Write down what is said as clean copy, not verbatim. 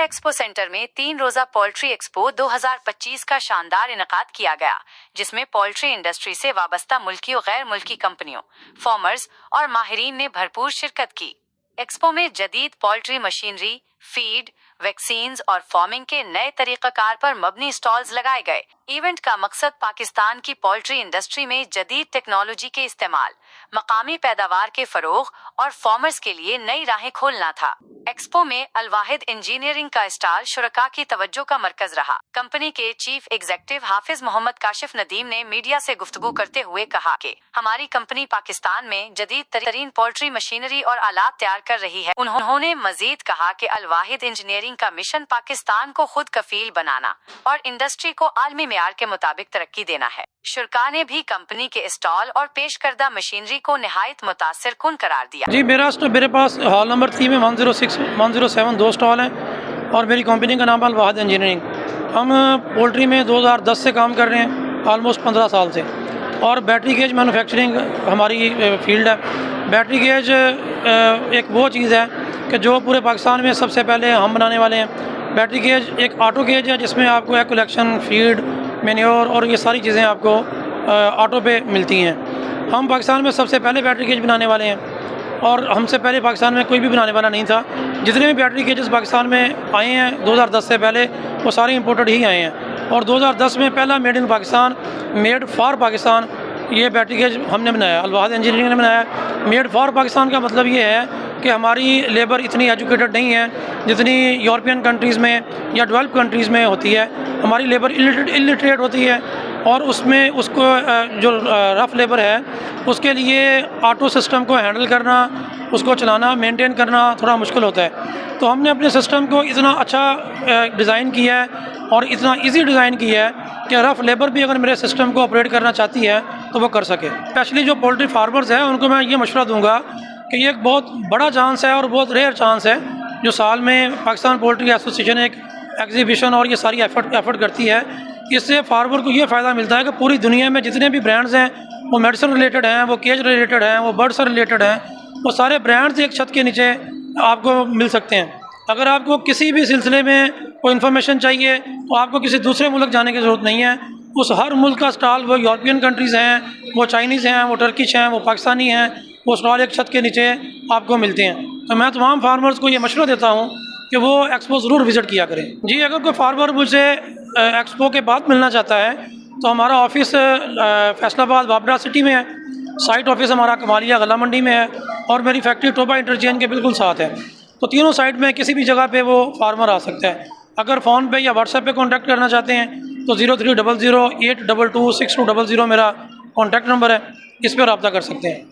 Expo centre में 3 रोजा poultry expo 2025 का शानदार इनेकाद किया गया, जिसमें पोल्ट्री इंडस्ट्री से वाबस्ता मुल्की और गैर मुल्की कंपनियों, फार्मर्स और माहिरीन ने भरपूर शिरकत की। एक्सपो में जदीद पोल्ट्री मशीनरी, फीड, वैक्सीन्स और फार्मिंग के नए तरीक़ाकार पर मबनी स्टॉल्स लगाए गए। इवेंट का मकसद पाकिस्तान की पोल्ट्री इंडस्ट्री में जदीद टेक्नोलॉजी के इस्तेमाल, मकामी पैदावार के फरोग और फार्मर्स के लिए नई राहें खोलना था। एक्सपो में अल-वाहिद इंजीनियरिंग का स्टॉल शुरका की तवज्जो का मरकज रहा। कंपनी के चीफ एग्जीक्यूटिव हाफिज मोहम्मद काशिफ नदीम ने मीडिया से गुफ्तगू करते हुए कहा कि हमारी कंपनी पाकिस्तान में जदीद तरीन पोल्ट्री मशीनरी और आलात तैयार कर रही है। उन्होंने मजीद कहा कि अल-वाहिद इंजीनियरिंग का मिशन पाकिस्तान को खुद कफील बनाना और इंडस्ट्री को आलमी मेयार के मुताबिक तरक्की देना है। शुरका ने भी कंपनी के स्टॉल और पेश करदा मशीनरी को निहायत मुतासिर कुन करार दिया। जी, मेरे पास हॉल नंबर 3 में 106, 107 दो स्टॉल हैं और मेरी कंपनी का नाम है अल-वाहिद इंजीनियरिंग। हम पोल्ट्री में 2010 से काम कर रहे हैं, ऑलमोस्ट 15 साल से। और बैटरी गेज मैन्युफैक्चरिंग हमारी फील्ड है। बैटरी गेज एक वो चीज़ है कि जो पूरे पाकिस्तान में सबसे पहले हम बनाने वाले हैं। बैटरी गेज एक ऑटो गेज है जिसमें आपको एक कलेक्शन, फीड, मैन्योर और ये सारी चीज़ें आपको ऑटो पे मिलती हैं। हम पाकिस्तान में सबसे पहले बैटरी गेज बनाने वाले हैं और हमसे पहले पाकिस्तान में कोई भी बनाने वाला नहीं था। जितने भी बैटरी गेजेस पाकिस्तान में आए हैं 2010 से पहले, वो सारे इंपोर्टेड ही आए हैं। और 2010 में पहला made in Pakistan, made for Pakistan ये बैटरी गेज हमने बनाया, अल-वाहिद इंजीनियरिंग ने बनाया। मेड फॉर पाकिस्तान का मतलब ये है कि हमारी लेबर इतनी एजुकेटेड नहीं है जितनी यूरोपियन कंट्रीज़ में या डेवलप कंट्रीज़ में होती है। हमारी लेबर इलिटरेट होती है और उसमें उसको जो रफ़ लेबर है उसके लिए ऑटो सिस्टम को हैंडल करना, उसको चलाना, मेंटेन करना थोड़ा मुश्किल होता है। तो हमने अपने सिस्टम को इतना अच्छा डिज़ाइन किया है और इतना इजी डिज़ाइन किया है कि रफ़ लेबर भी अगर मेरे सिस्टम को ऑपरेट करना चाहती है तो वो कर सके। स्पेशली जो पोल्ट्री फार्मर्स हैं उनको मैं ये मशवरा दूंगा कि ये एक बहुत बड़ा चांस है और बहुत रेयर चांस है जो साल में पाकिस्तान पोल्ट्री एसोसिएशन एक एग्जीबिशन और ये सारी एफर्ट करती है। इससे फार्मर को ये फ़ायदा मिलता है कि पूरी दुनिया में जितने भी ब्रांड्स हैं, वो मेडिसिन रिलेटेड हैं, वो केज रिलेटेड हैं, वो बर्ड से रिलेटेड हैं, वो सारे ब्रांड्स एक छत के नीचे आपको मिल सकते हैं। अगर आपको किसी भी सिलसिले में कोई इन्फॉर्मेशन चाहिए तो आपको किसी दूसरे मुल्क जाने की ज़रूरत नहीं है। उस हर मुल्क का स्टॉल, वो यूरोपियन कंट्रीज़ हैं, वो चाइनीज़ हैं, वो टर्किश हैं, वो पाकिस्तानी हैं, वो स्टॉल एक छत के नीचे आपको मिलते हैं। तो मैं तमाम फार्मर्स को ये मशवरा देता हूँ कि वो एक्सपो ज़रूर विज़िट किया करें। जी, अगर कोई फार्मर मुझसे एक्सपो के बाद मिलना चाहता है तो हमारा ऑफिस फैसलाबाद बाबरा सिटी में है। साइट ऑफिस हमारा कमालिया गला मंडी में है और मेरी फैक्ट्री टोबा इंटरचेंज के बिल्कुल साथ है। तो तीनों साइट में किसी भी जगह पे वो फार्मर आ सकता है। अगर फ़ोन पे या व्हाट्सएप पे कांटेक्ट करना चाहते हैं तो 0300 822 6200 मेरा कॉन्टैक्ट नंबर है, इस पर रब्ता कर सकते हैं।